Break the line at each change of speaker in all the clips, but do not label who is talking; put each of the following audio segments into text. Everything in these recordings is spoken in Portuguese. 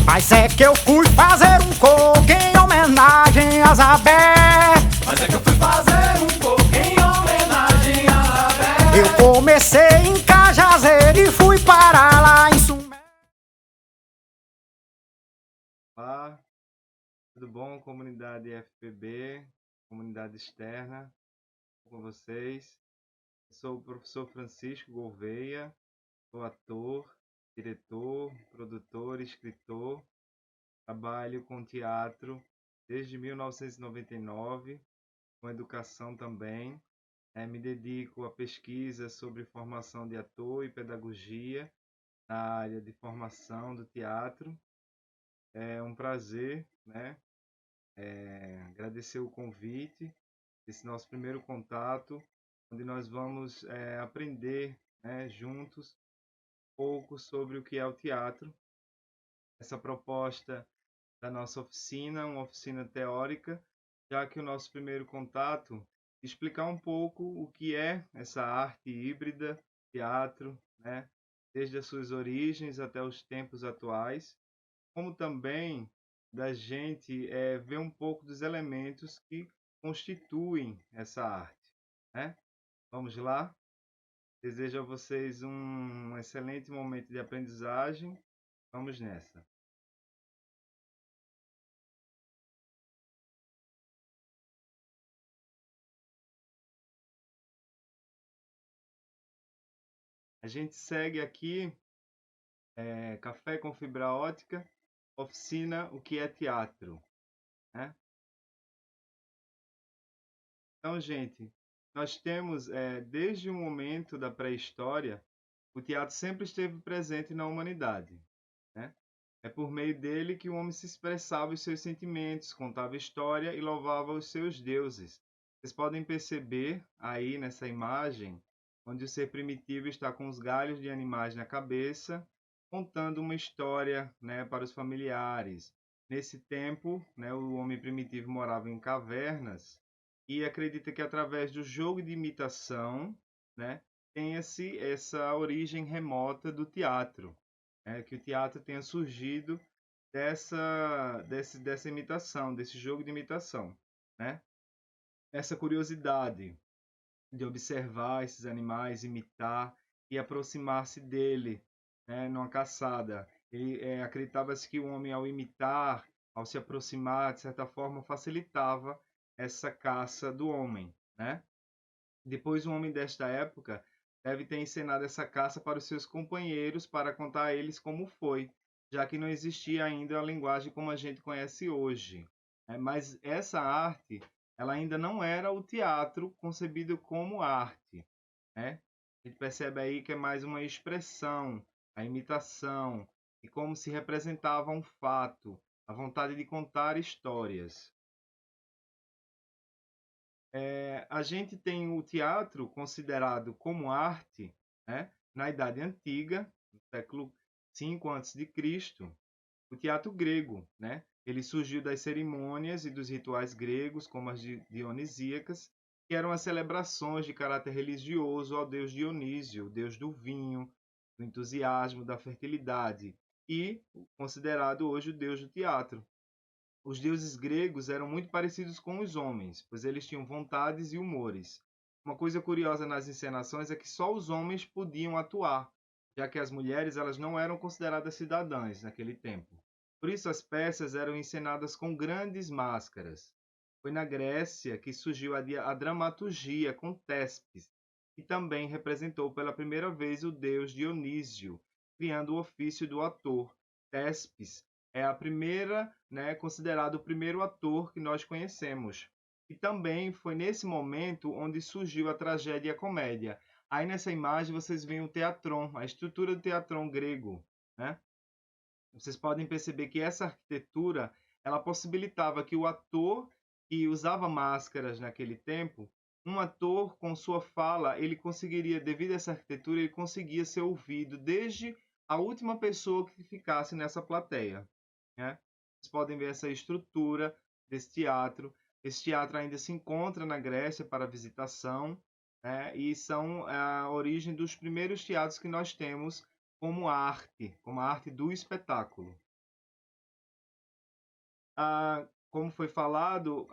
Mas é que eu fui fazer um coco em homenagem a Zabé.
Mas é que eu fui fazer um coco em homenagem a Zabé.
Eu comecei em Cajazeiro e fui parar lá em Sumé.
Olá, tudo bom, comunidade FPB, comunidade externa, com vocês. Eu sou o professor Francisco Gouveia, sou ator, diretor, produtor, escritor, trabalho com teatro desde 1999, com educação também. Me dedico a pesquisa sobre formação de ator e pedagogia na área de formação do teatro. É um prazer, né? Agradecer o convite, esse nosso primeiro contato, onde nós vamos aprender, né, juntos um pouco sobre o que é o teatro. Essa proposta da nossa oficina, uma oficina teórica, já que o nosso primeiro contato explicar um pouco o que é essa arte híbrida, teatro, né, desde as suas origens até os tempos atuais, como também da gente ver um pouco dos elementos que constituem essa arte, né? Vamos lá? Desejo a vocês um excelente momento de aprendizagem. Vamos nessa. A gente segue aqui, Café com Fibra Ótica, oficina O que é Teatro, né? Então, gente, nós temos, desde o momento da pré-história, o teatro sempre esteve presente na humanidade, né? É por meio dele que o homem se expressava os seus sentimentos, contava história e louvava os seus deuses. Vocês podem perceber aí nessa imagem, onde o ser primitivo está com os galhos de animais na cabeça, contando uma história, né, para os familiares. Nesse tempo, né, o homem primitivo morava em cavernas e acredita que através do jogo de imitação, né, tenha-se essa origem remota do teatro, que o teatro tenha surgido dessa imitação, desse jogo de imitação, né? Essa curiosidade de observar esses animais, imitar e aproximar-se dele, né, numa caçada. Acreditava-se que o homem, ao imitar, ao se aproximar, de certa forma, facilitava essa caça do homem, né? Depois, o homem desta época deve ter encenado essa caça para os seus companheiros para contar a eles como foi, já que não existia ainda a linguagem como a gente conhece hoje. Mas essa arte, ela ainda não era o teatro concebido como arte, né? A gente percebe aí que é mais uma expressão, a imitação, e como se representava um fato, a vontade de contar histórias. A gente tem o teatro considerado como arte, né, na Idade Antiga, no século V a.C., o teatro grego, né? Ele surgiu das cerimônias e dos rituais gregos, como as dionisíacas, que eram as celebrações de caráter religioso ao deus Dionísio, o deus do vinho, do entusiasmo, da fertilidade, e considerado hoje o deus do teatro. Os deuses gregos eram muito parecidos com os homens, pois eles tinham vontades e humores. Uma coisa curiosa nas encenações é que só os homens podiam atuar, já que as mulheres elas não eram consideradas cidadãs naquele tempo. Por isso as peças eram encenadas com grandes máscaras. Foi na Grécia que surgiu a dramaturgia com Tespes, que também representou pela primeira vez o deus Dionísio, criando o ofício do ator. Tespes é a primeira, né, considerado o primeiro ator que nós conhecemos. E também foi nesse momento onde surgiu a tragédia e a comédia. Aí nessa imagem vocês veem o teatron, a estrutura do teatron grego, né? Vocês podem perceber que essa arquitetura, ela possibilitava que o ator que usava máscaras naquele tempo, um ator com sua fala, ele conseguiria, devido a essa arquitetura, ele conseguia ser ouvido desde a última pessoa que ficasse nessa plateia, né? Vocês podem ver essa estrutura desse teatro. Esse teatro ainda se encontra na Grécia para visitação, né? E são a origem dos primeiros teatros que nós temos como a arte do espetáculo. Como foi falado,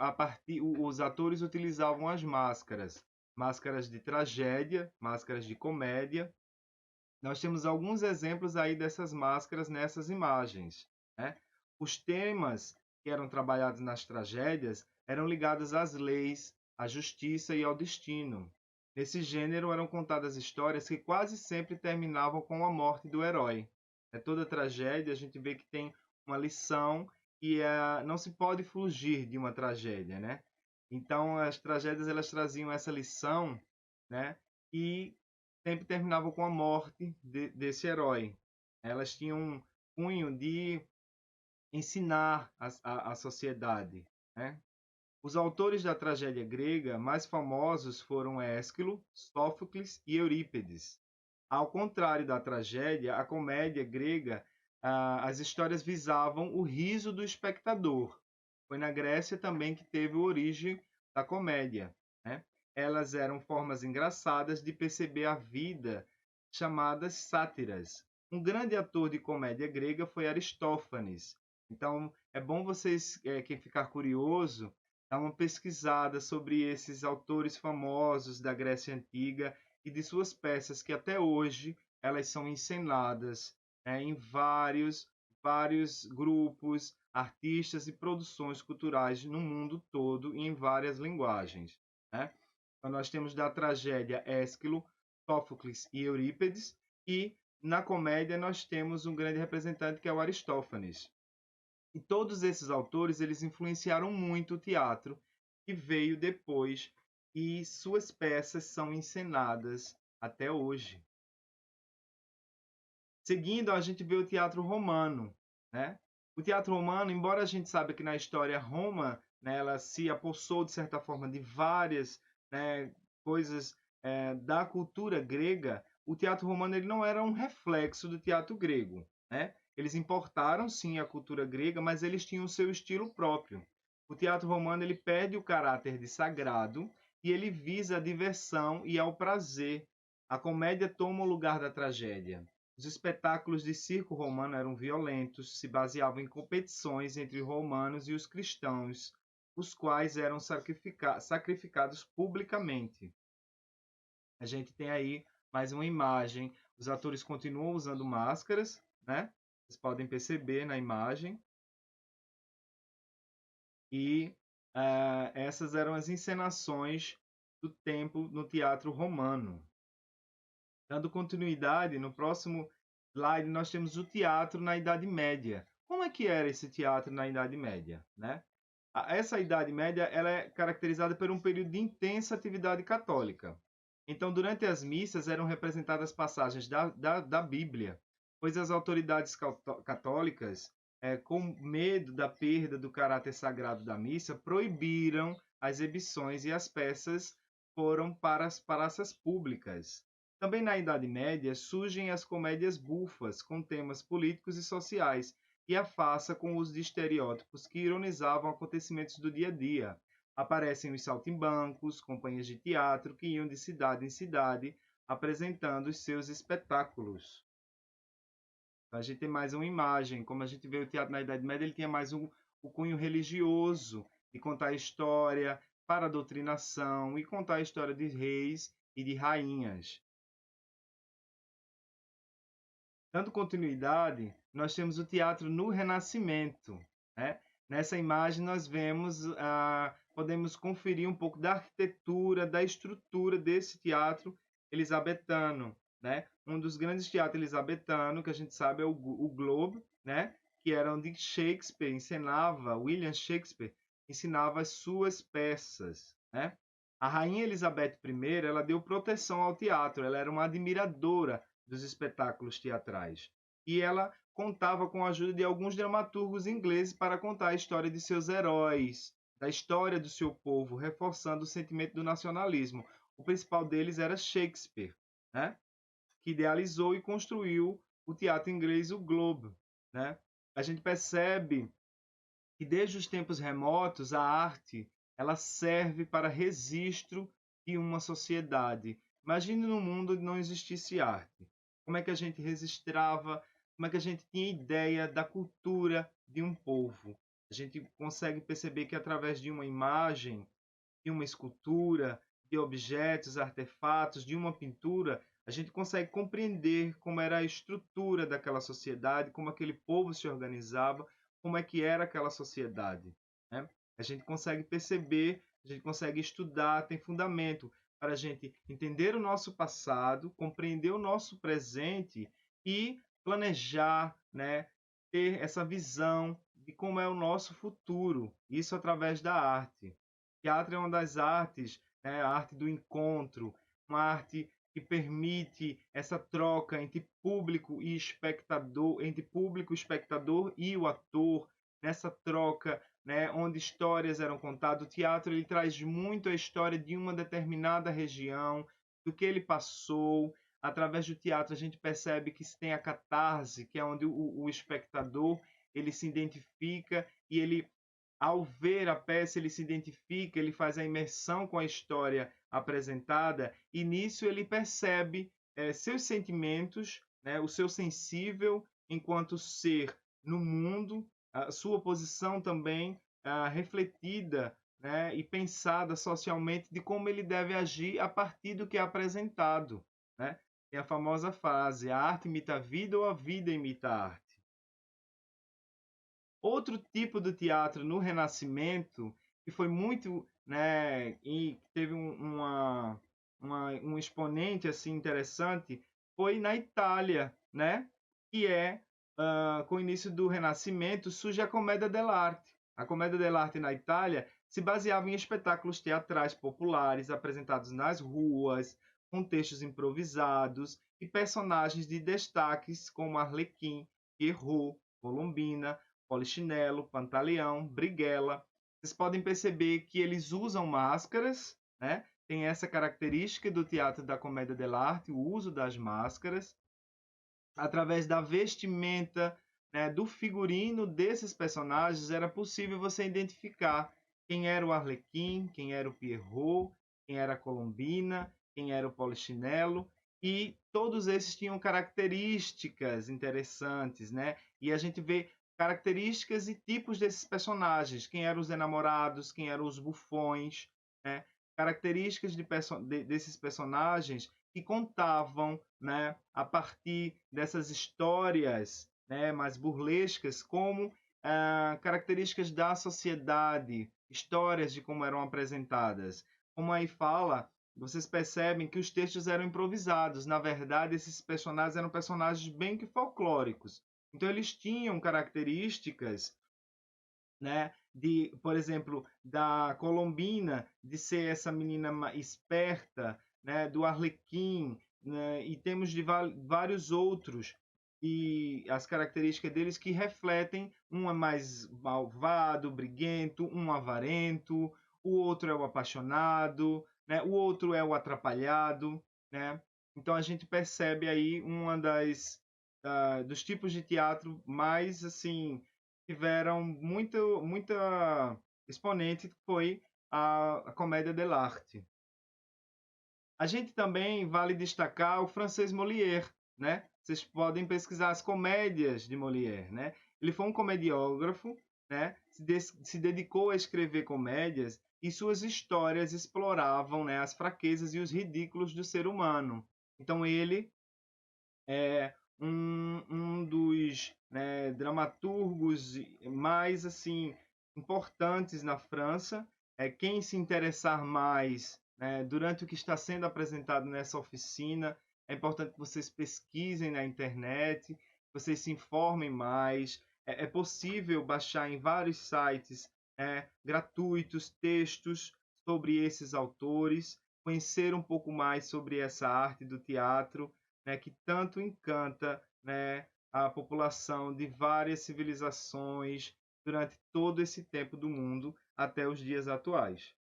os atores utilizavam as máscaras, máscaras de tragédia, máscaras de comédia. Nós temos alguns exemplos aí dessas máscaras nessas imagens, né? Os temas que eram trabalhados nas tragédias eram ligados às leis, à justiça e ao destino. Nesse gênero eram contadas histórias que quase sempre terminavam com a morte do herói. Toda tragédia a gente vê que tem uma lição e não se pode fugir de uma tragédia, né? Então as tragédias elas traziam essa lição, né? E sempre terminavam com a morte desse herói. Elas tinham um cunho de ensinar a sociedade, né? Os autores da tragédia grega mais famosos foram Ésquilo, Sófocles e Eurípides. Ao contrário da tragédia, a comédia grega, as histórias visavam o riso do espectador. Foi na Grécia também que teve a origem da comédia, né? Elas eram formas engraçadas de perceber a vida, chamadas sátiras. Um grande ator de comédia grega foi Aristófanes. Então, é bom vocês, quem ficar curioso, dar uma pesquisada sobre esses autores famosos da Grécia Antiga e de suas peças que até hoje elas são encenadas, em vários grupos, artistas e produções culturais no mundo todo e em várias linguagens, né? Então nós temos da tragédia Ésquilo, Sófocles e Eurípides, e na comédia nós temos um grande representante que é o Aristófanes. E todos esses autores eles influenciaram muito o teatro que veio depois e suas peças são encenadas até hoje. Seguindo, a gente vê o teatro romano, né? O teatro romano, embora a gente saiba que na história Roma, né, ela se apossou de certa forma de várias, né, coisas da cultura grega, o teatro romano ele não era um reflexo do teatro grego, né? Eles importaram sim a cultura grega, mas eles tinham o seu estilo próprio. O teatro romano ele perde o caráter de sagrado e ele visa a diversão e ao prazer. A comédia toma o lugar da tragédia. Os espetáculos de circo romano eram violentos, se baseavam em competições entre romanos e os cristãos, os quais eram sacrificados publicamente. A gente tem aí mais uma imagem. Os atores continuam usando máscaras, né? Vocês podem perceber na imagem. E essas eram as encenações do tempo no teatro romano. Dando continuidade, no próximo slide nós temos o teatro na Idade Média. Como é que era esse teatro na Idade Média, né? Essa Idade Média ela é caracterizada por um período de intensa atividade católica. Então, durante as missas eram representadas passagens da Bíblia, pois as autoridades católicas, com medo da perda do caráter sagrado da missa, proibiram as exibições e as peças foram para as praças públicas. Também na Idade Média surgem as comédias bufas, com temas políticos e sociais, e a farsa com uso de estereótipos que ironizavam acontecimentos do dia a dia. Aparecem os saltimbancos, companhias de teatro que iam de cidade em cidade apresentando os seus espetáculos. Então, a gente tem mais uma imagem. Como a gente vê o teatro na Idade Média, ele tinha mais o cunho religioso, de contar a história para a doutrinação e contar a história de reis e de rainhas. Dando continuidade, nós temos o teatro no Renascimento, né? Nessa imagem nós vemos, podemos conferir um pouco da arquitetura, da estrutura desse teatro elisabetano, né? Um dos grandes teatros elisabetanos que a gente sabe é o Globe, né? Que era onde Shakespeare encenava, William Shakespeare ensinava as suas peças, né? A rainha Elizabeth I, ela deu proteção ao teatro, ela era uma admiradora dos espetáculos teatrais. E ela contava com a ajuda de alguns dramaturgos ingleses para contar a história de seus heróis, da história do seu povo, reforçando o sentimento do nacionalismo. O principal deles era Shakespeare, né? Que idealizou e construiu o teatro inglês, o Globe, né? A gente percebe que desde os tempos remotos a arte ela serve para registro de uma sociedade. Imagine num mundo onde não existisse arte. Como é que a gente registrava, como é que a gente tinha ideia da cultura de um povo? A gente consegue perceber que através de uma imagem, de uma escultura, de objetos, artefatos, de uma pintura, a gente consegue compreender como era a estrutura daquela sociedade, como aquele povo se organizava, como é que era aquela sociedade, né? A gente consegue perceber, a gente consegue estudar, tem fundamento para a gente entender o nosso passado, compreender o nosso presente e planejar, né? Ter essa visão de como é o nosso futuro, isso através da arte. Teatro é uma das artes, né, a arte do encontro, uma arte que permite essa troca entre público e espectador, entre público, espectador e o ator, nessa troca, né, onde histórias eram contadas. O teatro ele traz muito a história de uma determinada região, do que ele passou. Através do teatro a gente percebe que se tem a catarse, que é onde o espectador ele se identifica e ele ao ver a peça, ele se identifica, ele faz a imersão com a história apresentada e nisso ele percebe seus sentimentos, né, o seu sensível enquanto ser no mundo, a sua posição também refletida, né, e pensada socialmente de como ele deve agir a partir do que é apresentado, né? Tem a famosa frase: a arte imita a vida ou a vida imita a arte. Outro tipo do teatro no Renascimento, que foi muito, né, e teve um exponente assim interessante, foi na Itália, né, que é, com o início do Renascimento, surge a Commedia dell'arte. A Commedia dell'arte na Itália se baseava em espetáculos teatrais populares apresentados nas ruas, com textos improvisados e personagens de destaques como Arlequim, Pierrot, Colombina, Polichinelo, Pantaleão, Brighella. Vocês podem perceber que eles usam máscaras, né? Tem essa característica do teatro da comédia dell'arte, o uso das máscaras. Através da vestimenta, né, do figurino desses personagens, era possível você identificar quem era o Arlequim, quem era o Pierrot, quem era a Colombina, quem era o Polichinelo, e todos esses tinham características interessantes, né? E a gente vê características e tipos desses personagens, quem eram os enamorados, quem eram os bufões, né? Características desses personagens que contavam, né, a partir dessas histórias, né, mais burlescas, como características da sociedade, histórias de como eram apresentadas. Como aí fala, vocês percebem que os textos eram improvisados. Na verdade, esses personagens eram personagens bem que folclóricos. Então, eles tinham características, né, de, por exemplo, da Colombina, de ser essa menina esperta, né, do Arlequim, né, e temos de vários outros, e as características deles que refletem um é mais malvado, briguento, um avarento, o outro é o apaixonado, né, o outro é o atrapalhado, né? Então a gente percebe aí uma dos tipos de teatro mais assim tiveram muita exponente, que foi a comédia dell'arte. A gente também vale destacar o francês Molière, né? Vocês podem pesquisar as comédias de Molière, né? Ele foi um comediógrafo, né? Se dedicou a escrever comédias e suas histórias exploravam, né, as fraquezas e os ridículos do ser humano. Então ele é um dos, né, dramaturgos mais assim importantes na França. Quem se interessar mais, né, durante o que está sendo apresentado nessa oficina, é importante que vocês pesquisem na internet, vocês se informem mais. É possível baixar em vários sites, gratuitos textos sobre esses autores, conhecer um pouco mais sobre essa arte do teatro, né, que tanto encanta, né, a população de várias civilizações durante todo esse tempo do mundo até os dias atuais.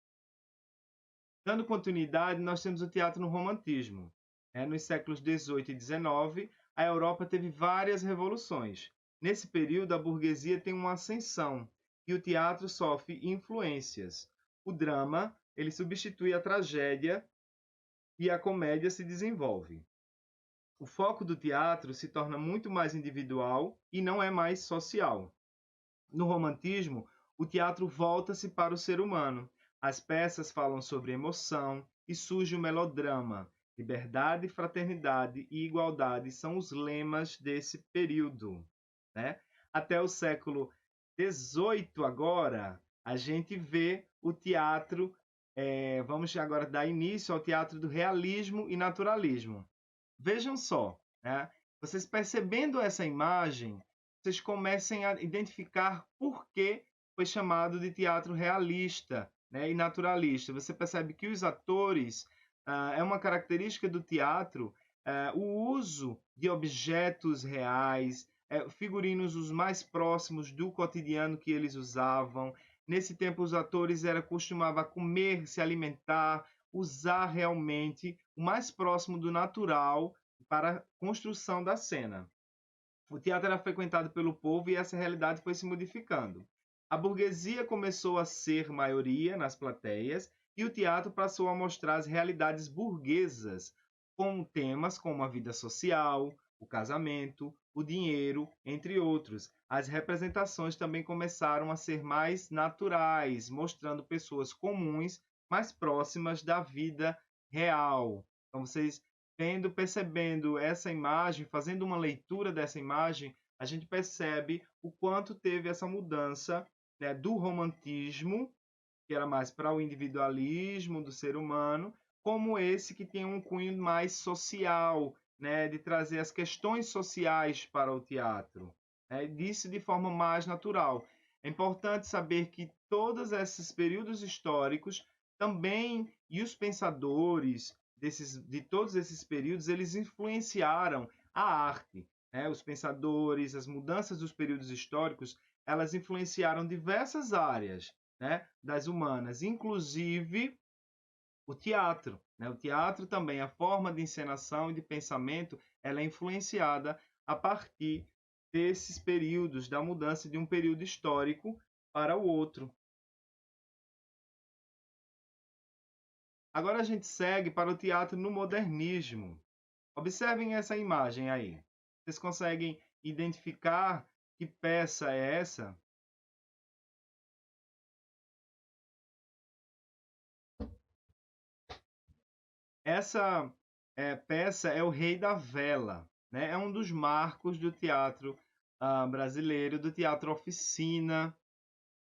Dando continuidade, nós temos o teatro no romantismo. Nos séculos XVIII e XIX, a Europa teve várias revoluções. Nesse período, a burguesia tem uma ascensão e o teatro sofre influências. o drama ele substitui a tragédia e a comédia se desenvolve. O foco do teatro se torna muito mais individual e não é mais social. No romantismo, o teatro volta-se para o ser humano. As peças falam sobre emoção e surge o melodrama. Liberdade, fraternidade e igualdade são os lemas desse período, né? Até o século XVIII agora, a gente vê o teatro, vamos agora dar início ao teatro do realismo e naturalismo. Vejam só, né? Vocês percebendo essa imagem, vocês comecem a identificar por que foi chamado de teatro realista, né, e naturalista. Você percebe que os atores, é uma característica do teatro, o uso de objetos reais, figurinos os mais próximos do cotidiano que eles usavam. Nesse tempo, os atores costumavam comer, se alimentar, usar realmente o mais próximo do natural para a construção da cena. O teatro era frequentado pelo povo e essa realidade foi se modificando. A burguesia começou a ser maioria nas plateias e o teatro passou a mostrar as realidades burguesas, com temas como a vida social, o casamento, o dinheiro, entre outros. As representações também começaram a ser mais naturais, mostrando pessoas comuns mais próximas da vida real. Então, vocês percebendo essa imagem, fazendo uma leitura dessa imagem, a gente percebe o quanto teve essa mudança, né, do romantismo, que era mais para o individualismo do ser humano, como esse que tem um cunho mais social, né, de trazer as questões sociais para o teatro, né, disso de forma mais natural. É importante saber que todos esses períodos históricos também, e os pensadores de todos esses períodos, eles influenciaram a arte, né? Os pensadores, as mudanças dos períodos históricos, elas influenciaram diversas áreas, né, das humanas, inclusive o teatro, né? O teatro também, a forma de encenação e de pensamento, ela é influenciada a partir desses períodos, da mudança de um período histórico para o outro. Agora a gente segue para o teatro no modernismo. Observem essa imagem aí. Vocês conseguem identificar que peça é essa? Essa peça é O Rei da Vela, né? É um dos marcos do teatro brasileiro, do teatro oficina.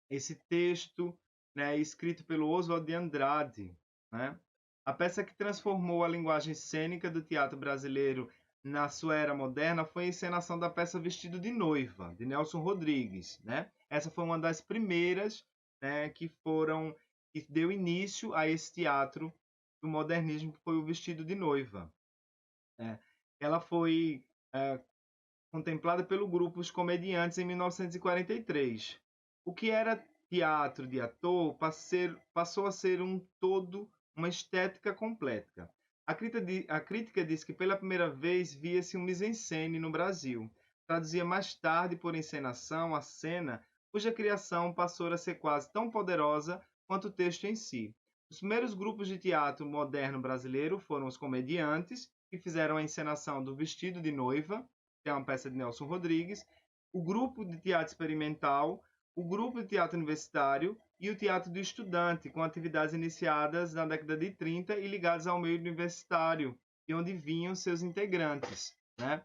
Esse texto, né, escrito pelo Oswald de Andrade, né? A peça que transformou a linguagem cênica do teatro brasileiro na sua era moderna foi a encenação da peça Vestido de Noiva, de Nelson Rodrigues, né? Essa foi uma das primeiras, né, que deu início a esse teatro do modernismo, que foi o Vestido de Noiva. Ela foi contemplada pelo grupo Os Comediantes em 1943. O que era teatro de ator passou a ser um todo, uma estética completa. A crítica diz que pela primeira vez via-se um mise-en-scène no Brasil. Traduzia mais tarde por encenação a cena, cuja criação passou a ser quase tão poderosa quanto o texto em si. Os primeiros grupos de teatro moderno brasileiro foram os Comediantes, que fizeram a encenação do Vestido de Noiva, que é uma peça de Nelson Rodrigues, o grupo de teatro experimental, o grupo de teatro universitário e o teatro do estudante, com atividades iniciadas na década de 30 e ligadas ao meio universitário, e onde vinham seus integrantes, né?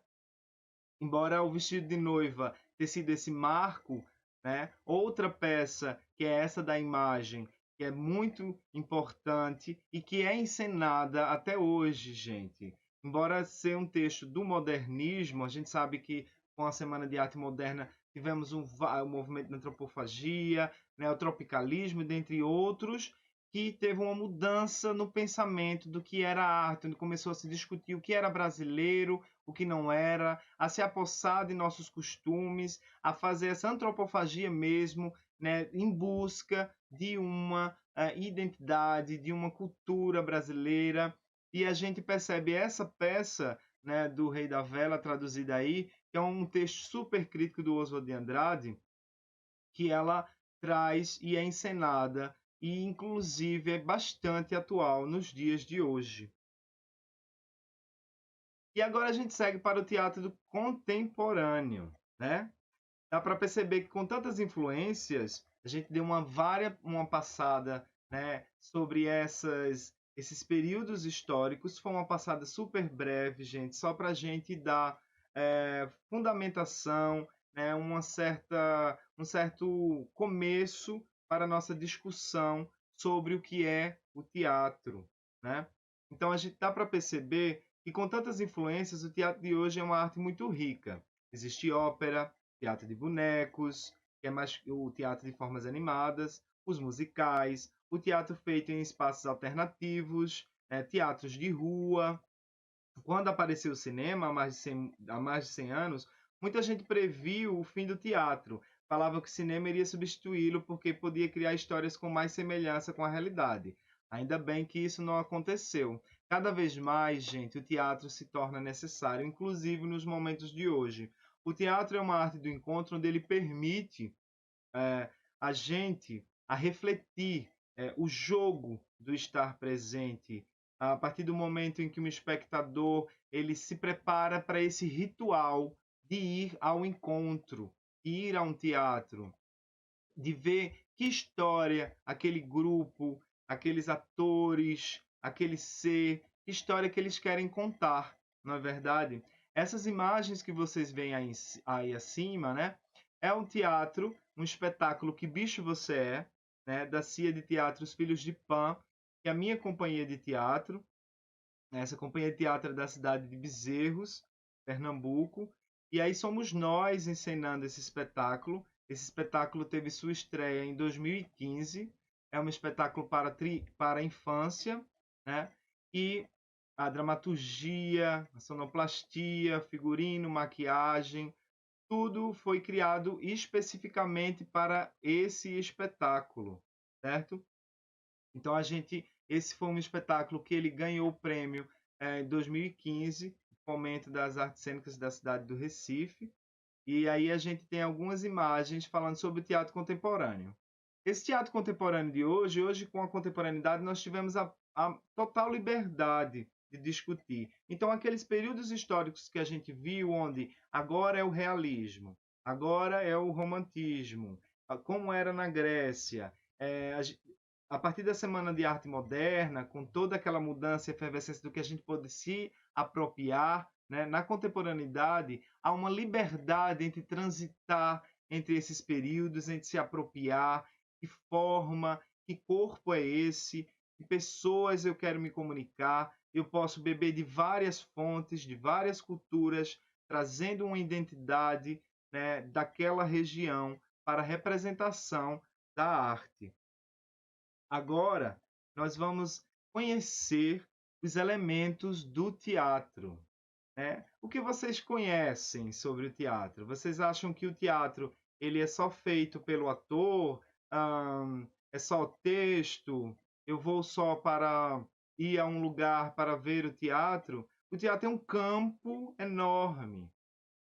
Embora o Vestido de Noiva tenha sido esse marco, né? Outra peça, que é essa da imagem, que é muito importante e que é encenada até hoje, gente. Embora seja um texto do modernismo, a gente sabe que com a Semana de Arte Moderna tivemos um movimento da antropofagia, né, o tropicalismo, dentre outros, que teve uma mudança no pensamento do que era arte, onde começou a se discutir o que era brasileiro, o que não era, a se apossar de nossos costumes, a fazer essa antropofagia mesmo, né, em busca de uma identidade, de uma cultura brasileira. E a gente percebe essa peça, né, do Rei da Vela, traduzida aí, que é um texto super crítico do Oswald de Andrade, que ela traz e é encenada e, inclusive, é bastante atual nos dias de hoje. E agora a gente segue para o teatro contemporâneo, né? Dá para perceber que com tantas influências, a gente deu uma passada, né, sobre esses períodos históricos. Foi uma passada super breve, gente, só para a gente dar fundamentação, né, um certo começo para a nossa discussão sobre o que é o teatro, né? Então a gente dá para perceber que com tantas influências, o teatro de hoje é uma arte muito rica. Existe ópera, teatro de bonecos, que é mais o teatro de formas animadas, os musicais, o teatro feito em espaços alternativos, teatros de rua. Quando apareceu o cinema, há mais de 100 anos, muita gente previu o fim do teatro. Falava que o cinema iria substituí-lo porque podia criar histórias com mais semelhança com a realidade. Ainda bem que isso não aconteceu. Cada vez mais, gente, o teatro se torna necessário, inclusive nos momentos de hoje. O teatro é uma arte do encontro onde ele permite a gente a refletir o jogo do estar presente. A partir do momento em que um espectador ele se prepara para esse ritual de ir ao encontro, de ir a um teatro, de ver que história aquele grupo, aqueles atores, aquele ser, que história que eles querem contar, não é verdade? Essas imagens que vocês veem aí acima, né? É um teatro, um espetáculo Que Bicho Você É, né? Da CIA de Teatro Os Filhos de Pan, que é a minha companhia de teatro. Essa companhia de teatro é da cidade de Bezerros, Pernambuco. E aí somos nós encenando esse espetáculo. Esse espetáculo teve sua estreia em 2015. É um espetáculo para a infância, né? E a dramaturgia, a sonoplastia, figurino, maquiagem, tudo foi criado especificamente para esse espetáculo, certo? Então esse foi um espetáculo que ele ganhou o prêmio em 2015, Fomento das Artes Cênicas da cidade do Recife. E aí a gente tem algumas imagens falando sobre o teatro contemporâneo. Esse teatro contemporâneo de hoje com a contemporaneidade, nós tivemos a total liberdade de discutir. Então, aqueles períodos históricos que a gente viu, onde agora é o realismo, agora é o romantismo, como era na Grécia, a partir da Semana de Arte Moderna, com toda aquela mudança e efervescência do que a gente pode se apropriar, né? Na contemporaneidade, há uma liberdade entre transitar entre esses períodos, entre se apropriar, que forma, que corpo é esse, que pessoas eu quero me comunicar. Eu posso beber de várias fontes, de várias culturas, trazendo uma identidade, né, daquela região para a representação da arte. Agora, nós vamos conhecer os elementos do teatro, né? O que vocês conhecem sobre o teatro? Vocês acham que o teatro ele é só feito pelo ator? É só o texto? Eu vou só para ir a um lugar para ver o teatro? O teatro é um campo enorme,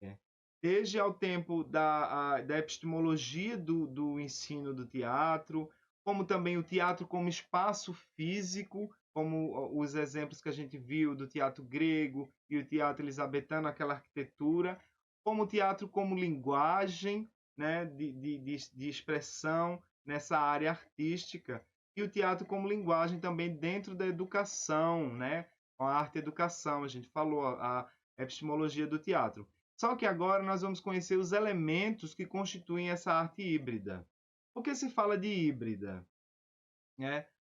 né? Desde ao tempo da epistemologia do ensino do teatro, como também o teatro como espaço físico, como os exemplos que a gente viu do teatro grego e o teatro elisabetano, aquela arquitetura, como o teatro como linguagem, né, de expressão nessa área artística, e o teatro como linguagem também dentro da educação, né, a arte-educação, a gente falou, a epistemologia do teatro. Só que agora nós vamos conhecer os elementos que constituem essa arte híbrida. Por que se fala de híbrida?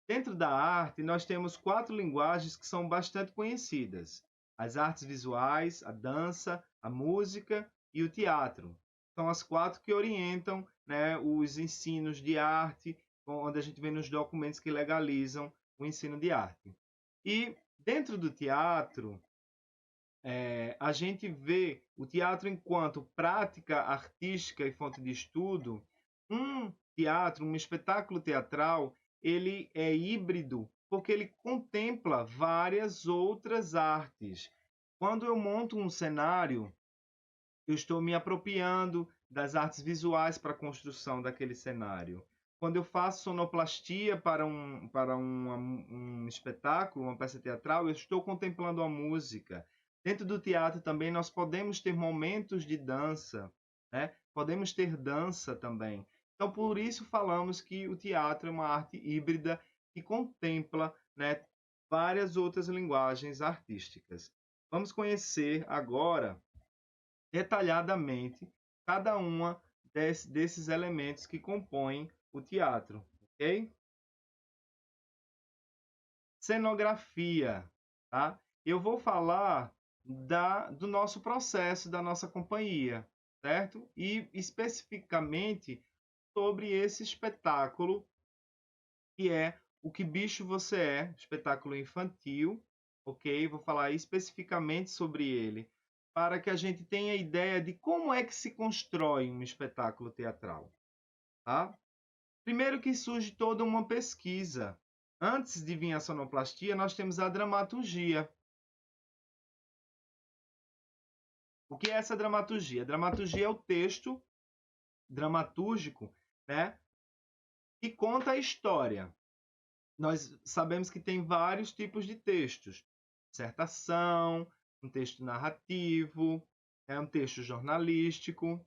Dentro da arte, nós temos 4 linguagens que são bastante conhecidas: as artes visuais, a dança, a música e o teatro. São as 4 que orientam, né, os ensinos de arte, onde a gente vê nos documentos que legalizam o ensino de arte. E dentro do teatro, a gente vê o teatro enquanto prática artística e fonte de estudo. Um teatro, um espetáculo teatral, ele é híbrido porque ele contempla várias outras artes. Quando eu monto um cenário, eu estou me apropriando das artes visuais para a construção daquele cenário. quando eu faço sonoplastia para um espetáculo, uma peça teatral, eu estou contemplando a música. Dentro do teatro também nós podemos ter momentos de dança, né? Podemos ter dança também. Então, por isso falamos que o teatro é uma arte híbrida que contempla, né, várias outras linguagens artísticas. Vamos conhecer agora detalhadamente cada uma desses elementos que compõem o teatro, ok? Cenografia, tá? Eu vou falar do nosso processo, da nossa companhia, certo? E especificamente sobre esse espetáculo que é O Que Bicho Você É, espetáculo infantil, ok? Vou falar especificamente sobre ele, para que a gente tenha ideia de como é que se constrói um espetáculo teatral, tá? Primeiro que surge toda uma pesquisa. Antes de vir a sonoplastia, nós temos a dramaturgia. O que é essa dramaturgia? A dramaturgia é o texto dramatúrgico, né, que conta a história. Nós sabemos que tem vários tipos de textos: dissertação, um texto narrativo, um texto jornalístico.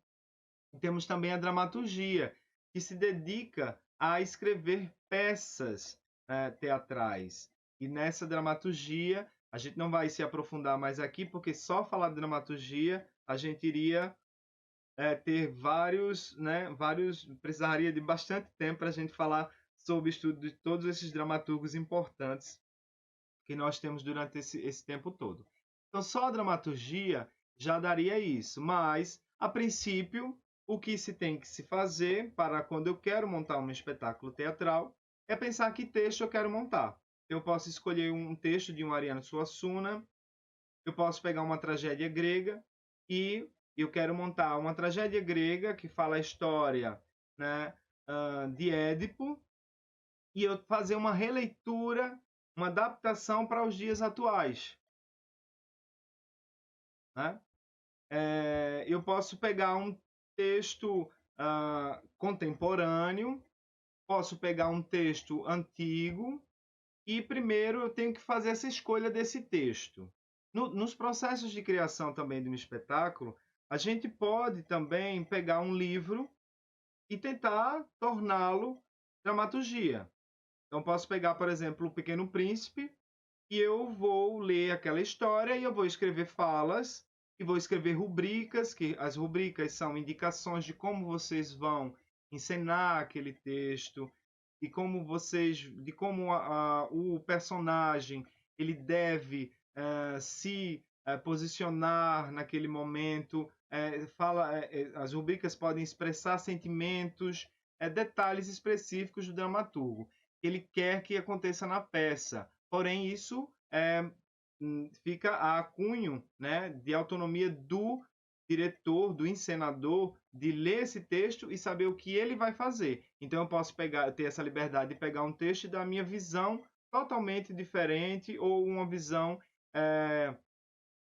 E temos também a dramaturgia, que se dedica a escrever peças teatrais. E nessa dramaturgia, a gente não vai se aprofundar mais aqui, porque só falar de dramaturgia a gente iria ter precisaria de bastante tempo para a gente falar sobre o estudo de todos esses dramaturgos importantes que nós temos durante esse tempo todo. Então, só a dramaturgia já daria isso, mas, a princípio, o que se tem que se fazer para quando eu quero montar um espetáculo teatral é pensar que texto eu quero montar. Eu posso escolher um texto de um Ariano Suassuna, eu posso pegar uma tragédia grega e eu quero montar uma tragédia grega que fala a história, né, de Édipo, e eu fazer uma releitura, uma adaptação para os dias atuais, né? Eu posso pegar um texto contemporâneo, posso pegar um texto antigo, e primeiro eu tenho que fazer essa escolha desse texto. Nos processos de criação também de um espetáculo, a gente pode também pegar um livro e tentar torná-lo dramaturgia. Então, posso pegar, por exemplo, O Pequeno Príncipe, e eu vou ler aquela história e eu vou escrever falas e vou escrever rubricas, que as rubricas são indicações de como vocês vão encenar aquele texto e de como o personagem ele deve se posicionar naquele momento. As rubricas podem expressar sentimentos, detalhes específicos do dramaturgo que ele quer que aconteça na peça. Porém, isso fica a cunho, né, de autonomia do diretor, do encenador, de ler esse texto e saber o que ele vai fazer. Então, eu posso ter essa liberdade de pegar um texto e dar a minha visão totalmente diferente, ou uma visão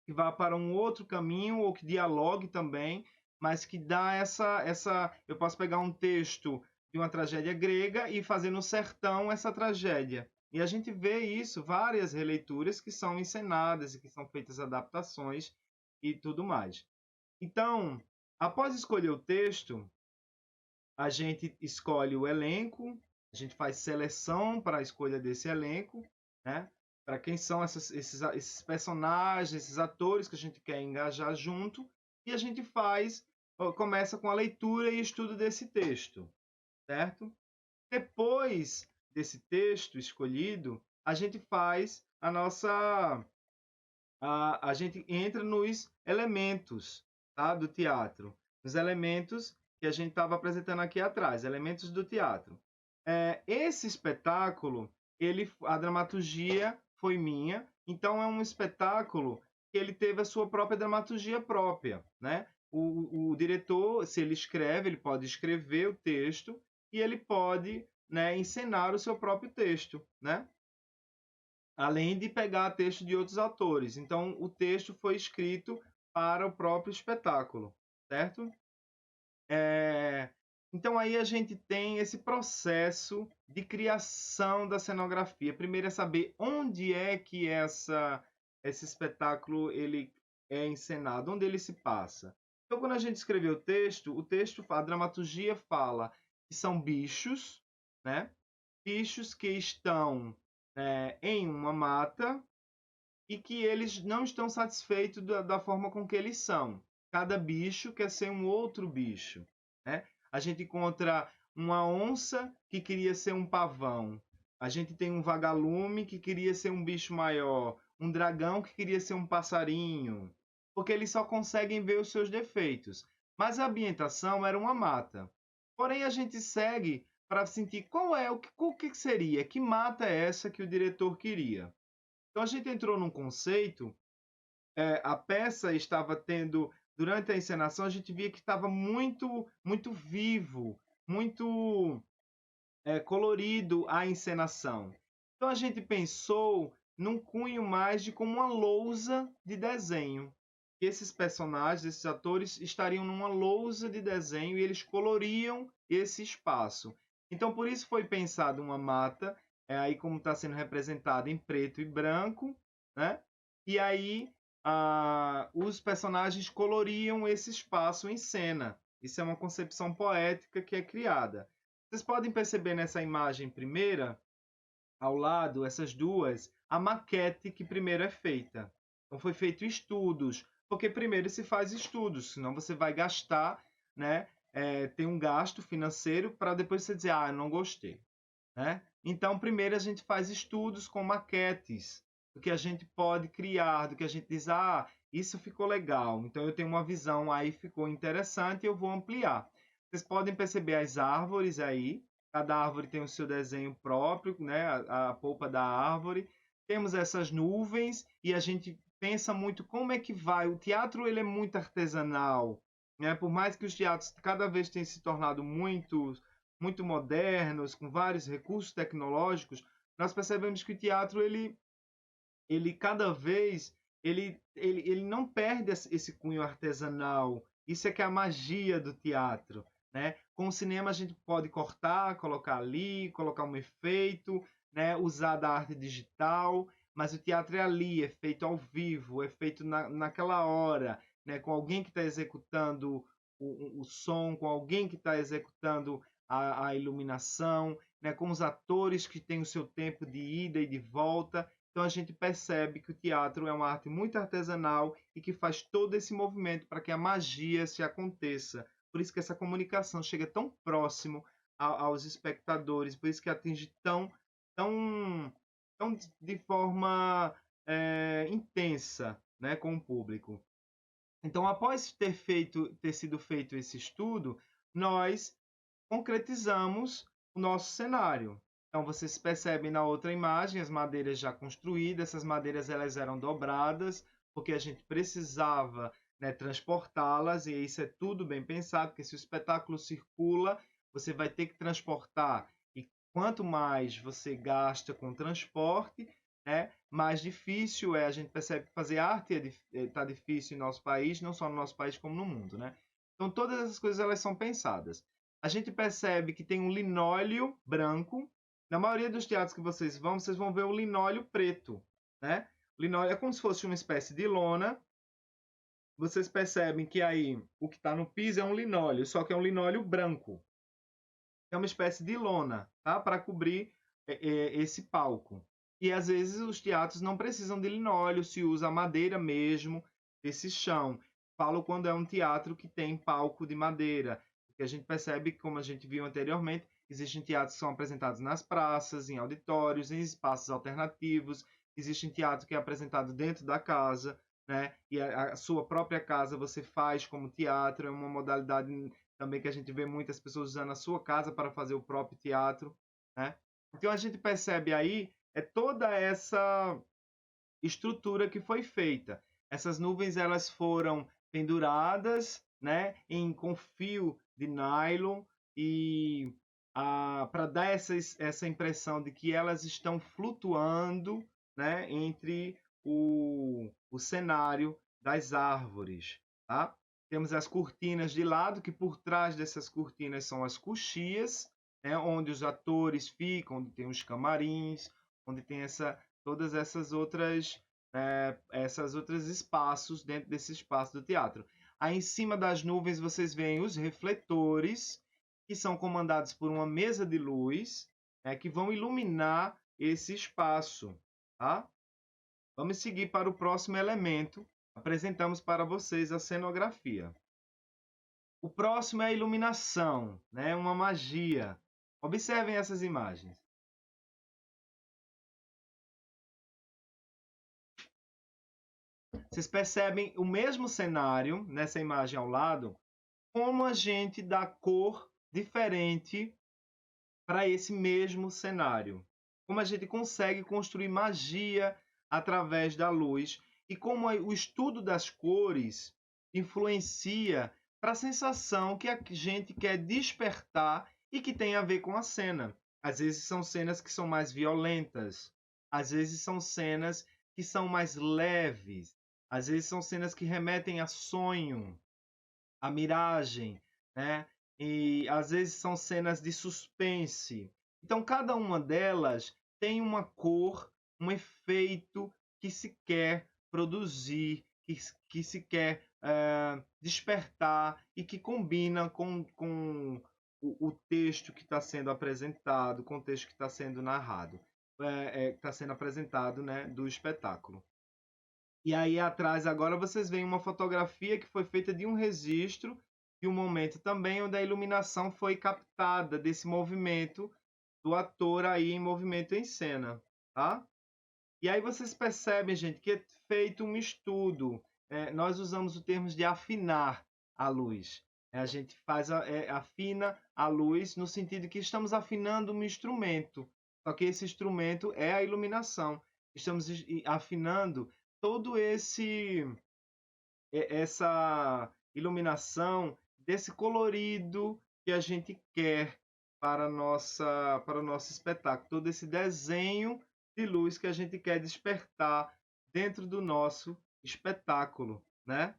que vá para um outro caminho, ou que dialogue também, mas que dá eu posso pegar um texto de uma tragédia grega e fazer no sertão essa tragédia. E a gente vê isso, várias releituras que são encenadas e que são feitas adaptações e tudo mais. Então, após escolher o texto, a gente escolhe o elenco, a gente faz seleção para a escolha desse elenco, né? Para quem são esses personagens, esses atores que a gente quer engajar junto, e a gente começa com a leitura e estudo desse texto, certo? Depois desse texto escolhido, a gente faz a gente entra nos elementos, tá, do teatro, nos elementos que a gente estava apresentando aqui atrás, elementos do teatro. Esse espetáculo, a dramaturgia foi minha, então é um espetáculo que ele teve a sua própria dramaturgia própria, né? O diretor, se ele escreve, ele pode escrever o texto e ele pode, né, encenar o seu próprio texto, né? Além de pegar texto de outros autores. Então, o texto foi escrito para o próprio espetáculo, certo? Então aí a gente tem esse processo de criação da cenografia. Primeiro é saber onde é que esse espetáculo ele é encenado, onde ele se passa. Então quando a gente escreveu o texto, a dramaturgia fala que são bichos, né? Bichos que estão em uma mata e que eles não estão satisfeitos da forma com que eles são. Cada bicho quer ser um outro bicho, né? A gente encontra uma onça que queria ser um pavão. A gente tem um vagalume que queria ser um bicho maior. Um dragão que queria ser um passarinho. Porque eles só conseguem ver os seus defeitos. Mas a ambientação era uma mata. Porém, a gente segue para sentir o que seria, que mata é essa que o diretor queria. Então a gente entrou num conceito, a peça estava tendo, durante a encenação, a gente via que estava muito vivo, muito colorido a encenação. Então a gente pensou num cunho mais de como uma lousa de desenho. Esses personagens, esses atores, estariam numa lousa de desenho e eles coloriam esse espaço. Então por isso foi pensado uma mata, aí como está sendo representada em preto e branco, né? E aí os personagens coloriam esse espaço em cena. Isso é uma concepção poética que é criada. Vocês podem perceber nessa imagem primeira, ao lado, essas duas, a maquete que primeiro é feita. Então foi feito estudos, porque primeiro se faz estudos, senão você vai gastar, né? Tem um gasto financeiro para depois você dizer, eu não gostei, né? Então primeiro a gente faz estudos com maquetes, do que a gente pode criar, do que a gente diz, isso ficou legal, então eu tenho uma visão, aí ficou interessante, eu vou ampliar. Vocês podem perceber as árvores aí, cada árvore tem o seu desenho próprio, né? A polpa da árvore. Temos essas nuvens e a gente pensa muito como é que vai. O teatro ele é muito artesanal, né? Por mais que os teatros cada vez tenham se tornado muito modernos, com vários recursos tecnológicos, nós percebemos que o teatro ele cada vez ele não perde esse cunho artesanal. Isso é que é a magia do teatro, né? Com o cinema a gente pode cortar, colocar ali, colocar um efeito, né? Usar da arte digital, mas o teatro é ali, é feito ao vivo, é feito naquela hora, né? Com alguém que está executando o som, com alguém que está executando a iluminação, né? Com os atores que têm o seu tempo de ida e de volta. Então a gente percebe que o teatro é uma arte muito artesanal e que faz todo esse movimento para que a magia se aconteça. Por isso que essa comunicação chega tão próximo aos espectadores, por isso que atinge tão, tão de forma intensa, né, com o público. Então, após ter sido feito esse estudo, nós concretizamos o nosso cenário. Então vocês percebem na outra imagem as madeiras já construídas, essas madeiras elas eram dobradas, porque a gente precisava, né, transportá-las, e isso é tudo bem pensado, porque se o espetáculo circula, você vai ter que transportar, e quanto mais você gasta com transporte, né, mais difícil é. A gente percebe que fazer arte está difícil em nosso país, não só no nosso país como no mundo, né? Então todas essas coisas elas são pensadas. A gente percebe que tem um linóleo branco. Na maioria dos teatros que vocês vão ver o linóleo preto, né? O linóleo é como se fosse uma espécie de lona. Vocês percebem que aí o que está no piso é um linóleo, só que é um linóleo branco. É uma espécie de lona, tá? Para cobrir esse palco. E às vezes os teatros não precisam de linóleo, se usa a madeira mesmo, esse chão. Falo quando é um teatro que tem palco de madeira, porque a gente percebe que, como a gente viu anteriormente, existem teatros que são apresentados nas praças, em auditórios, em espaços alternativos. Existem teatro que é apresentado dentro da casa, né? E a sua própria casa você faz como teatro, é uma modalidade também que a gente vê muitas pessoas usando a sua casa para fazer o próprio teatro, né? Então a gente percebe aí toda essa estrutura que foi feita. Essas nuvens elas foram penduradas, né, com fio de nylon e para dar essa impressão de que elas estão flutuando, né, entre o cenário das árvores, tá? Temos as cortinas de lado, que por trás dessas cortinas são as coxias, né, onde os atores ficam, onde tem os camarins, onde tem todas essas outras espaços dentro desse espaço do teatro. Aí em cima das nuvens vocês veem os refletores, que são comandados por uma mesa de luz, né, que vão iluminar esse espaço, tá? Vamos seguir para o próximo elemento. Apresentamos para vocês a cenografia. O próximo é a iluminação, né? Uma magia. Observem essas imagens. Vocês percebem o mesmo cenário nessa imagem ao lado, como a gente dá cor diferente para esse mesmo cenário. Como a gente consegue construir magia através da luz e como o estudo das cores influencia para a sensação que a gente quer despertar e que tem a ver com a cena. Às vezes são cenas que são mais violentas, às vezes são cenas que são mais leves, às vezes são cenas que remetem a sonho, a miragem, né? E às vezes são cenas de suspense. Então, cada uma delas tem uma cor, um efeito que se quer produzir, que se quer despertar e que combina com o texto que está sendo apresentado, com o texto que está sendo narrado, que está sendo apresentado, né, do espetáculo. E aí atrás agora vocês veem uma fotografia que foi feita de um registro de um momento também onde a iluminação foi captada desse movimento do ator aí em movimento em cena, tá? E aí vocês percebem, gente, que é feito um estudo. Nós usamos o termo de afinar a luz. A gente afina a luz no sentido que estamos afinando um instrumento. Só que esse instrumento é a iluminação. Estamos afinando todo essa iluminação desse colorido que a gente quer para o nosso espetáculo, todo esse desenho de luz que a gente quer despertar dentro do nosso espetáculo, né?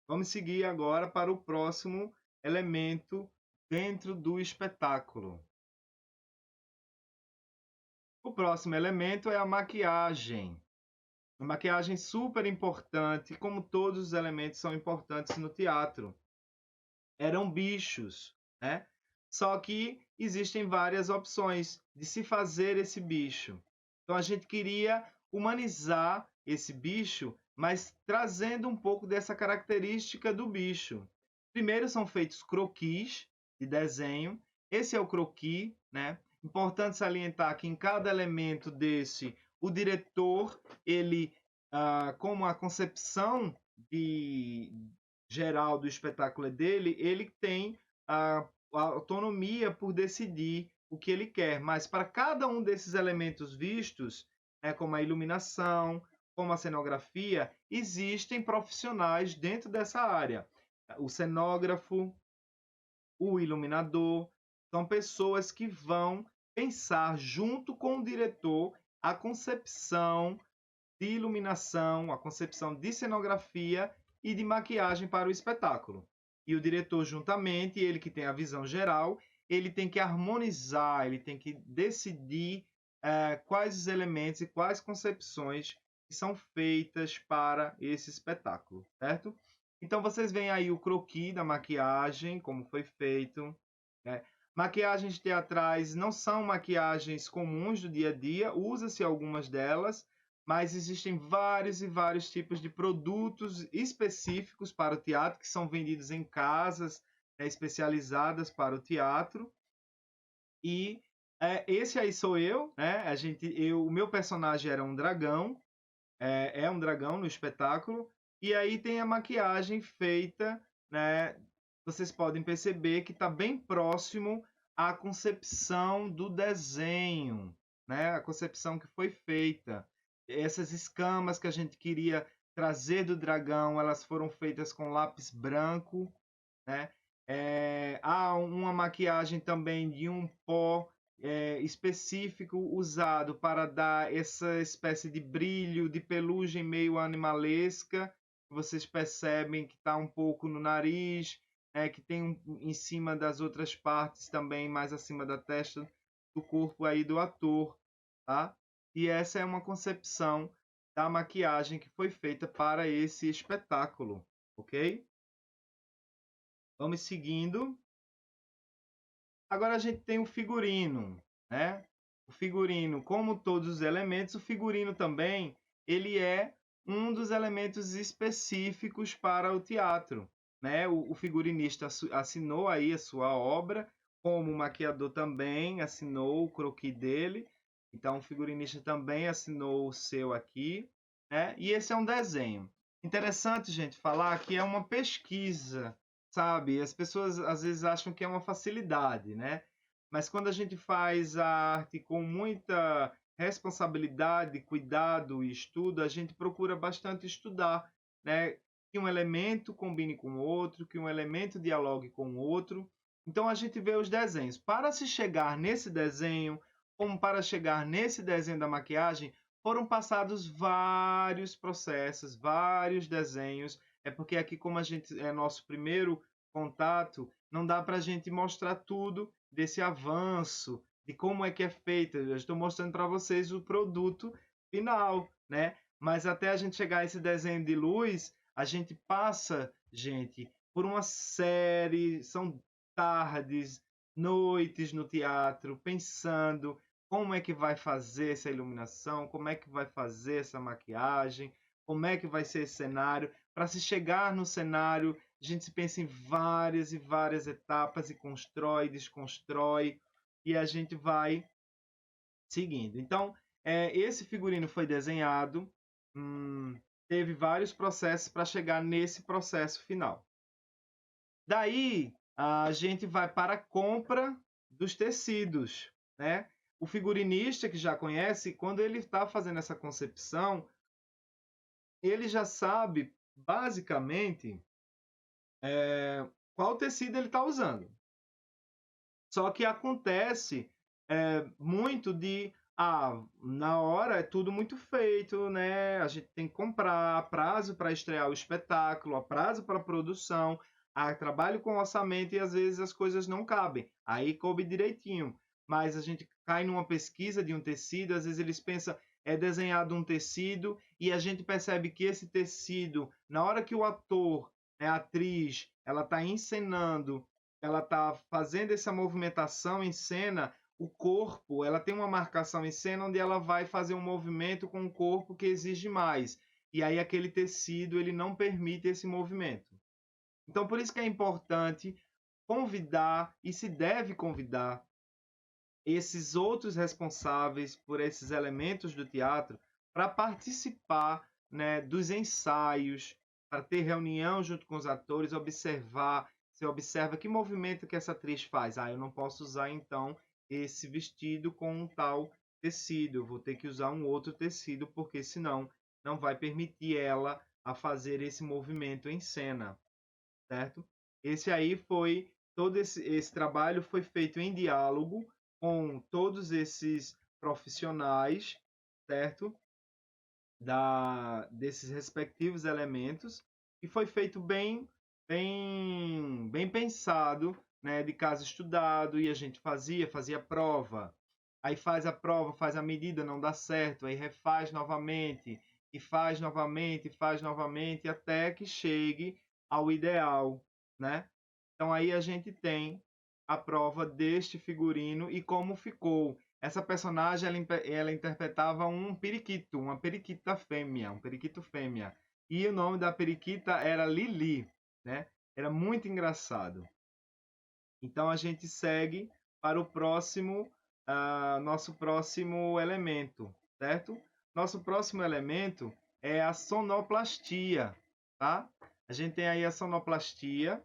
Vamos seguir agora para o próximo elemento dentro do espetáculo. O próximo elemento é a maquiagem. A maquiagem super importante, como todos os elementos são importantes no teatro. Eram bichos, né? Só que existem várias opções de se fazer esse bicho. Então a gente queria humanizar esse bicho, mas trazendo um pouco dessa característica do bicho. Primeiro são feitos croquis de desenho. Esse é o croquis, né? Importante salientar que em cada elemento desse, o diretor, ele, como a concepção geral do espetáculo é dele, ele tem a autonomia por decidir o que ele quer. Mas para cada um desses elementos vistos, como a iluminação, como a cenografia, existem profissionais dentro dessa área. O cenógrafo, o iluminador, são pessoas que vão pensar junto com o diretor a concepção de iluminação, a concepção de cenografia e de maquiagem para o espetáculo. E o diretor, juntamente, ele que tem a visão geral, ele tem que harmonizar, ele tem que decidir quais os elementos e quais concepções que são feitas para esse espetáculo, certo? Então, vocês veem aí o croquis da maquiagem, como foi feito. Maquiagens teatrais não são maquiagens comuns do dia a dia, usa-se algumas delas, mas existem vários e vários tipos de produtos específicos para o teatro, que são vendidos em casas especializadas para o teatro. E esse aí sou eu, né? O meu personagem era um dragão, é um dragão no espetáculo, e aí tem a maquiagem feita, né? Vocês podem perceber que está bem próximo à concepção do desenho, né? A concepção que foi feita. Essas escamas que a gente queria trazer do dragão, elas foram feitas com lápis branco, né? Há uma maquiagem também de um pó específico usado para dar essa espécie de brilho, de pelugem meio animalesca, vocês percebem que está um pouco no nariz, que tem em cima das outras partes também, mais acima da testa do corpo aí do ator, tá? E essa é uma concepção da maquiagem que foi feita para esse espetáculo, ok? Vamos seguindo. Agora a gente tem o figurino, né? O figurino, como todos os elementos, o figurino também, ele é um dos elementos específicos para o teatro, né? O figurinista assinou aí a sua obra, como o maquiador também assinou o croquis dele, então o figurinista também assinou o seu aqui, né? E esse é um desenho. Interessante, gente, falar que é uma pesquisa, sabe? As pessoas às vezes acham que é uma facilidade, né? Mas quando a gente faz a arte com muita responsabilidade, cuidado e estudo, a gente procura bastante estudar, né? Que um elemento combine com o outro, que um elemento dialogue com o outro. Então a gente vê os desenhos. Para se chegar nesse desenho, como para chegar nesse desenho da maquiagem, foram passados vários processos, vários desenhos. É porque aqui, como a gente é nosso primeiro contato, não dá para a gente mostrar tudo desse avanço, de como é que é feito. Eu estou mostrando para vocês o produto final, né? Mas até a gente chegar a esse desenho de luz, a gente passa, gente, por uma série, são tardes, noites no teatro, pensando como é que vai fazer essa iluminação, como é que vai fazer essa maquiagem, como é que vai ser esse cenário. Para se chegar no cenário, a gente se pensa em várias e várias etapas e constrói, desconstrói, e a gente vai seguindo. Então, esse figurino foi desenhado, teve vários processos para chegar nesse processo final. Daí, a gente vai para a compra dos tecidos, né? O figurinista que já conhece, quando ele está fazendo essa concepção, ele já sabe, basicamente, qual tecido ele está usando. Só que acontece muito de, na hora é tudo muito feito, né? A gente tem que comprar, prazo para estrear o espetáculo, prazo para produção, trabalho com orçamento e às vezes as coisas não cabem. Aí coube direitinho. Mas a gente cai numa pesquisa de um tecido, às vezes eles pensam, é desenhado um tecido e a gente percebe que esse tecido, na hora que o ator, a atriz, ela está encenando, ela está fazendo essa movimentação em cena, o corpo, ela tem uma marcação em cena onde ela vai fazer um movimento com o corpo que exige mais. E aí aquele tecido, ele não permite esse movimento. Então, por isso que é importante convidar, e se deve convidar, esses outros responsáveis por esses elementos do teatro para participar, né, dos ensaios, para ter reunião junto com os atores, observar. Você observa que movimento que essa atriz faz. Eu não posso usar então esse vestido com um tal tecido. Eu vou ter que usar um outro tecido porque senão não vai permitir ela a fazer esse movimento em cena, certo? Esse aí foi todo esse trabalho foi feito em diálogo com todos esses profissionais, certo? Desses respectivos elementos e foi feito bem pensado, né? De caso estudado e a gente fazia prova. Aí faz a prova, faz a medida, não dá certo, aí refaz novamente e faz novamente até que chegue ao ideal, né? Então aí a gente tem a prova deste figurino e como ficou. Essa personagem ela interpretava um periquito, uma periquita fêmea, um periquito fêmea. E o nome da periquita era Lili, né? Era muito engraçado. Então a gente segue para o próximo, nosso próximo elemento, certo? Nosso próximo elemento é a sonoplastia, tá? A gente tem aí a sonoplastia,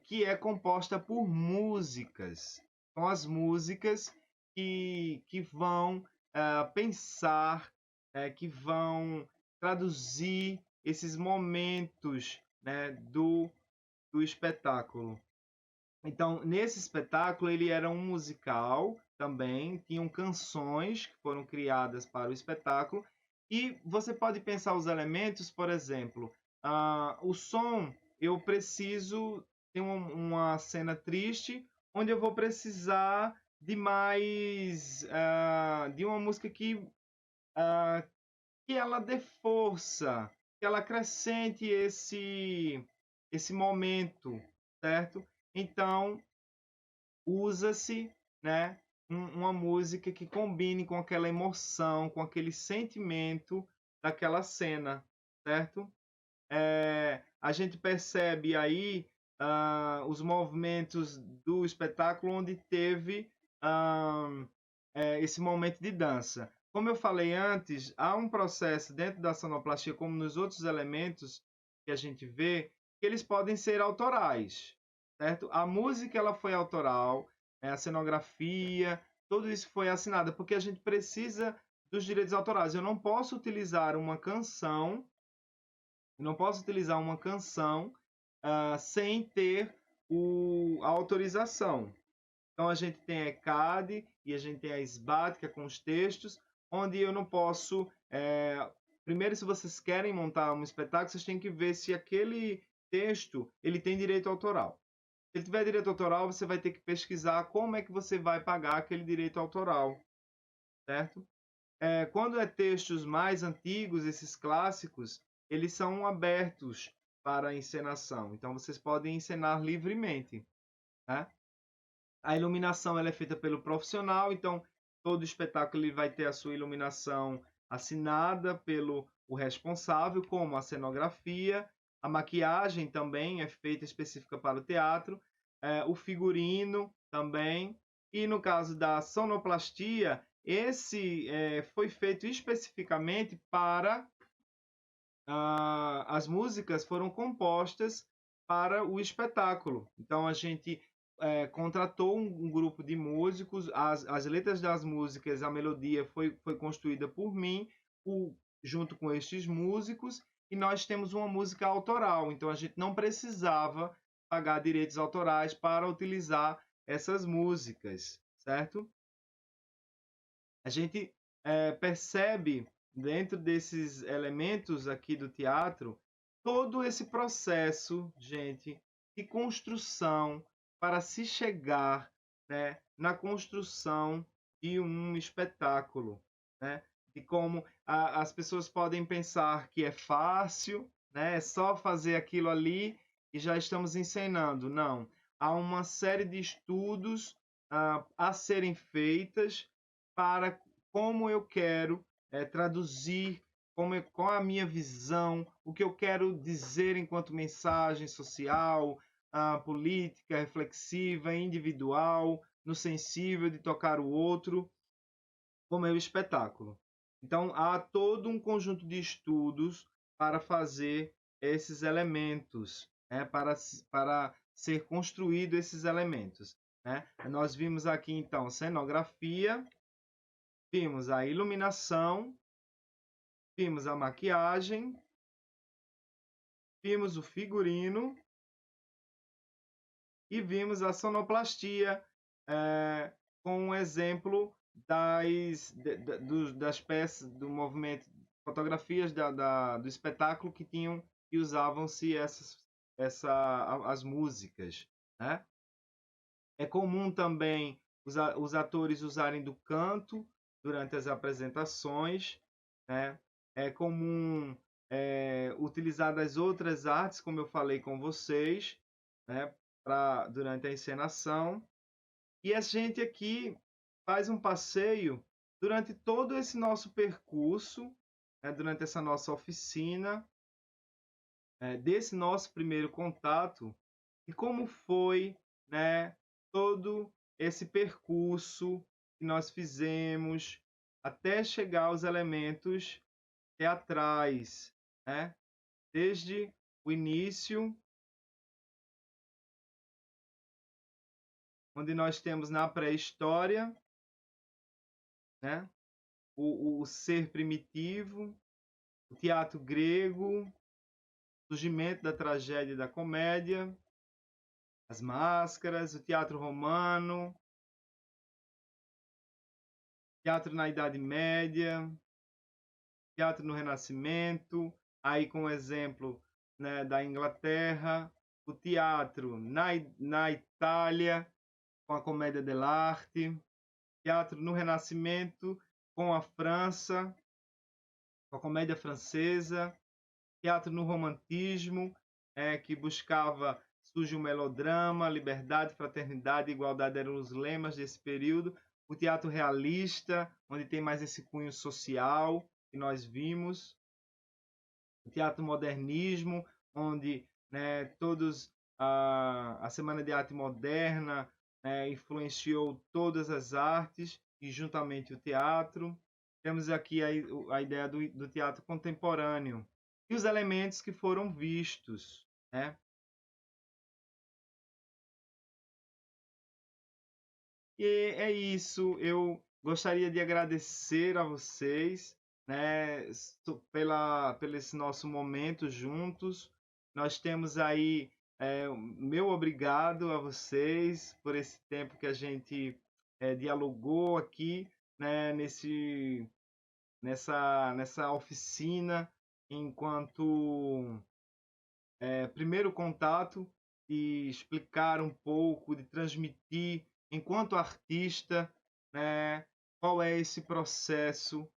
que é composta por músicas. São as músicas que vão pensar, que vão traduzir esses momentos, né, do espetáculo. Então, nesse espetáculo, ele era um musical também, tinham canções que foram criadas para o espetáculo, E você pode pensar os elementos, por exemplo, o som, eu preciso ter uma cena triste, onde eu vou precisar de mais, de uma música que ela dê força, que ela acrescente esse momento, certo? Então, usa-se, né, uma música que combine com aquela emoção, com aquele sentimento daquela cena, certo? A gente percebe aí os movimentos do espetáculo onde teve ah, esse momento de dança. Como eu falei antes, há um processo dentro da sonoplastia, como nos outros elementos que a gente vê, que eles podem ser autorais, certo? A música ela foi autoral, a cenografia, tudo isso foi assinado, porque a gente precisa dos direitos autorais. Eu não posso utilizar uma canção, sem ter a autorização. Então a gente tem a ECAD e a gente tem a SBAT, que é com os textos, onde eu não posso. Primeiro, se vocês querem montar um espetáculo, vocês têm que ver se aquele texto ele tem direito autoral. Se ele tiver direito autoral, você vai ter que pesquisar como é que você vai pagar aquele direito autoral, certo? Quando é textos mais antigos, esses clássicos, eles são abertos para a encenação. Então vocês podem encenar livremente, né? A iluminação ela é feita pelo profissional, então todo espetáculo ele vai ter a sua iluminação assinada pelo o responsável, como a cenografia, a maquiagem também é feita específica para o teatro, o figurino também, e no caso da sonoplastia, esse foi feito especificamente para as músicas foram compostas para o espetáculo. Então a gente contratou um grupo de músicos, as letras das músicas, a melodia foi construída por mim, junto com estes músicos, e nós temos uma música autoral. Então a gente não precisava pagar direitos autorais para utilizar essas músicas, certo? A gente percebe dentro desses elementos aqui do teatro todo esse processo, gente, de construção para se chegar, né, na construção de um espetáculo, né? De como as pessoas podem pensar que é fácil, né? É só fazer aquilo ali e já estamos encenando. Não, há uma série de estudos a serem feitas para como eu quero traduzir, qual a minha visão, o que eu quero dizer enquanto mensagem social, política, reflexiva, individual, no sensível de tocar o outro, como é o espetáculo. Então, há todo um conjunto de estudos para fazer esses elementos, né, para ser construído esses elementos, né? Nós vimos aqui, então, cenografia, vimos a iluminação, vimos a maquiagem, vimos o figurino e vimos a sonoplastia, com um exemplo das peças do movimento, fotografias do espetáculo que usavam-se as músicas, né? É comum também os atores usarem do canto durante as apresentações, né? É comum utilizar das outras artes, como eu falei com vocês, né? Durante a encenação. E a gente aqui faz um passeio durante todo esse nosso percurso, né? Durante essa nossa oficina, desse nosso primeiro contato, e como foi, né, todo esse percurso que nós fizemos até chegar aos elementos teatrais, né? Desde o início, onde nós temos na pré-história, né, o ser primitivo, o teatro grego, o surgimento da tragédia e da comédia, as máscaras, o teatro romano, teatro na Idade Média, teatro no Renascimento, aí com o exemplo, né, da Inglaterra, o teatro na Itália, com a Commedia dell'arte, teatro no Renascimento com a França, com a Comédia Francesa, teatro no Romantismo, que buscava, surge o melodrama, liberdade, fraternidade e igualdade eram os lemas desse período. O teatro realista, onde tem mais esse cunho social que nós vimos. O teatro modernismo, onde, né, a Semana de Arte Moderna influenciou todas as artes e juntamente o teatro. Temos aqui a ideia do teatro contemporâneo e os elementos que foram vistos, né? E é isso. Eu gostaria de agradecer a vocês, né, pelo esse nosso momento juntos. Nós temos aí o meu obrigado a vocês por esse tempo que a gente dialogou aqui, né, nessa oficina, enquanto primeiro contato, e explicar um pouco, de transmitir, enquanto artista, né, qual é esse processo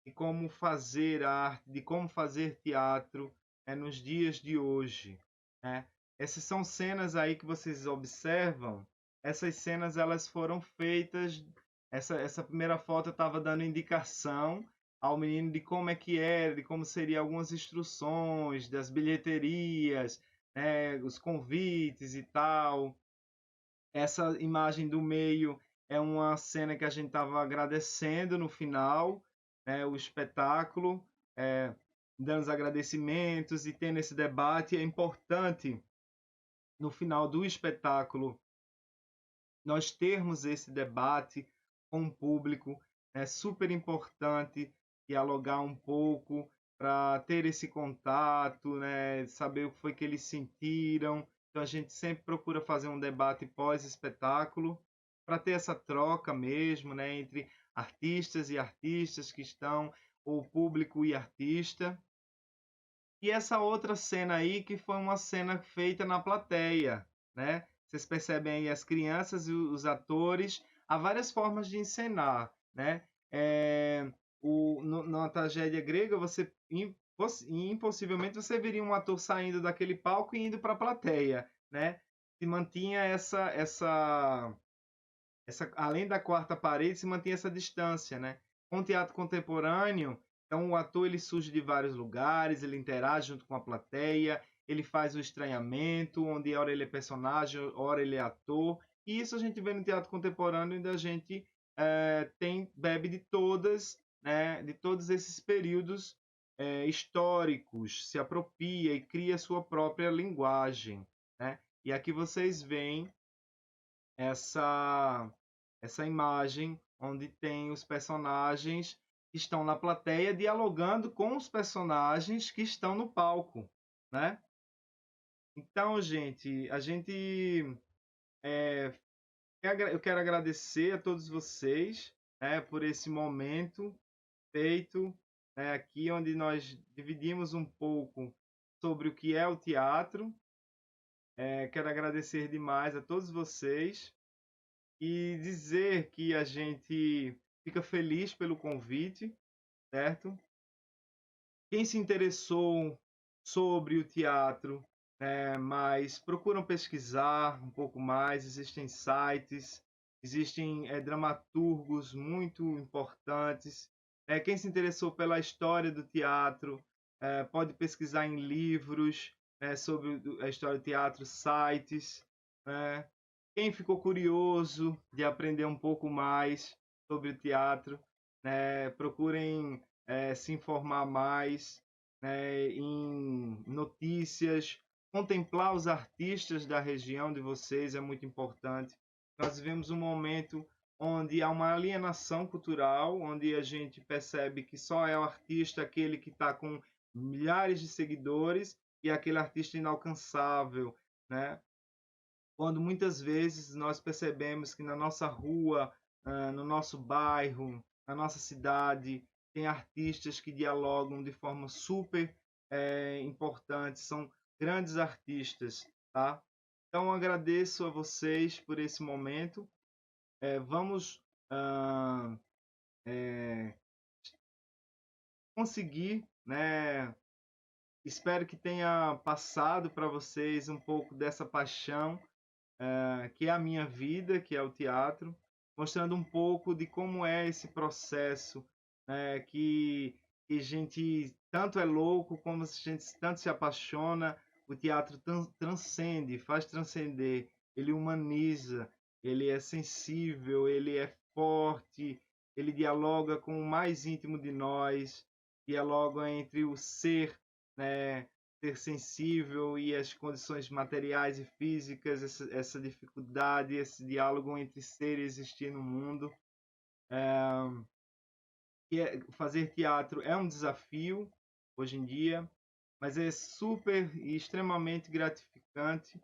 de como fazer arte, de como fazer teatro nos dias de hoje, né? Essas são cenas aí que vocês observam. Essas cenas elas foram feitas. Essa primeira foto estava dando indicação ao menino de como é que era, de como seriam algumas instruções, das bilheterias, né, os convites e tal. Essa imagem do meio é uma cena que a gente estava agradecendo no final, né, o espetáculo, dando os agradecimentos e tendo esse debate. É importante, no final do espetáculo, nós termos esse debate com o público. É super importante dialogar um pouco para ter esse contato, né? Saber o que foi que eles sentiram. Então a gente sempre procura fazer um debate pós-espetáculo para ter essa troca mesmo, né? Entre artistas e artistas que estão, ou público e artista. E essa outra cena aí que foi uma cena feita na plateia, né? Vocês percebem aí as crianças e os atores, há várias formas de encenar, né? Na tragédia grega, impossivelmente você veria um ator saindo daquele palco e indo para a plateia, né? Se mantinha além da quarta parede, se mantinha essa distância, né? Com o teatro contemporâneo, então o ator ele surge de vários lugares, ele interage junto com a plateia, ele faz o estranhamento, onde hora ele é personagem, hora ele é ator. E isso a gente vê no teatro contemporâneo, onde a gente bebe de né, de todos esses períodos históricos, se apropria e cria sua própria linguagem, né? E aqui vocês veem essa imagem onde tem os personagens que estão na plateia dialogando com os personagens que estão no palco, né? Então, gente, eu quero agradecer a todos vocês, né, por esse momento feito, né, aqui onde nós dividimos um pouco sobre o que é o teatro. Quero agradecer demais a todos vocês e dizer que a gente fica feliz pelo convite, certo? Quem se interessou sobre o teatro, mas procuram pesquisar um pouco mais, existem sites, existem dramaturgos muito importantes. Quem se interessou pela história do teatro, pode pesquisar em livros sobre a história do teatro, sites, né? Quem ficou curioso de aprender um pouco mais sobre o teatro, né, procurem se informar mais, né, em notícias, contemplar os artistas da região de vocês é muito importante. Nós vivemos um momento onde há uma alienação cultural, onde a gente percebe que só é o artista aquele que está com milhares de seguidores e aquele artista inalcançável, né? Quando muitas vezes nós percebemos que na nossa rua, no nosso bairro, na nossa cidade, tem artistas que dialogam de forma super importante, são grandes artistas, tá? Então agradeço a vocês por esse momento. Vamos conseguir, né? Espero que tenha passado para vocês um pouco dessa paixão que é a minha vida, que é o teatro, mostrando um pouco de como é esse processo, né, que a gente tanto é louco, como a gente tanto se apaixona. O teatro transcende, faz transcender, ele humaniza, ele é sensível, ele é forte, ele dialoga com o mais íntimo de nós, dialoga entre o ser, né, ser sensível e as condições materiais e físicas, essa dificuldade, esse diálogo entre ser e existir no mundo. Fazer teatro é um desafio hoje em dia, mas é super e extremamente gratificante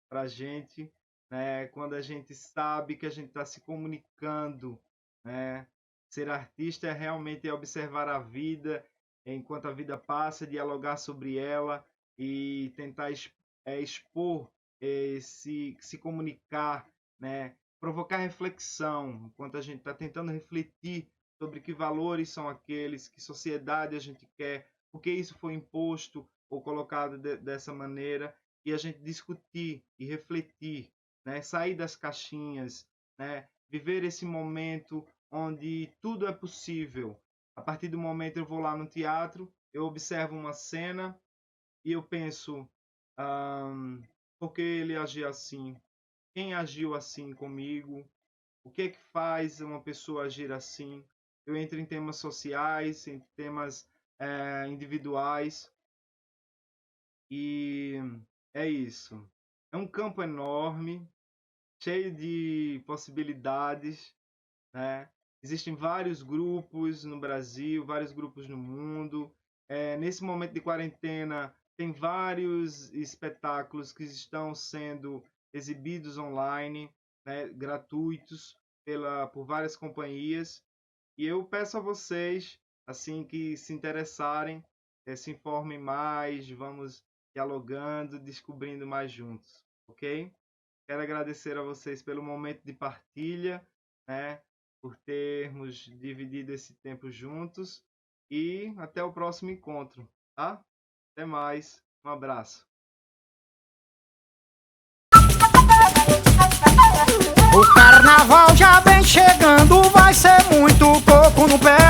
para a gente, né, quando a gente sabe que a gente está se comunicando, né? Ser artista é realmente observar a vida enquanto a vida passa, dialogar sobre ela e tentar expor, se comunicar, né? Provocar reflexão, enquanto a gente está tentando refletir sobre que valores são aqueles, que sociedade a gente quer, por que isso foi imposto ou colocado dessa maneira, e a gente discutir e refletir, né? Sair das caixinhas, né? Viver esse momento onde tudo é possível. A partir do momento eu vou lá no teatro, eu observo uma cena e eu penso, por que ele agiu assim? Quem agiu assim comigo? O que é que faz uma pessoa agir assim? Eu entro em temas sociais, em temas individuais, e é isso. É um campo enorme, cheio de possibilidades, né? Existem vários grupos no Brasil, vários grupos no mundo. Nesse momento de quarentena, tem vários espetáculos que estão sendo exibidos online, né, gratuitos por várias companhias. E eu peço a vocês, assim que se interessarem, se informem mais, vamos dialogando, descobrindo mais juntos, ok? Quero agradecer a vocês pelo momento de partilha, né, por termos dividido esse tempo juntos, e até o próximo encontro, tá? Até mais, um abraço.
O carnaval já vem chegando, vai ser muito coco no pé.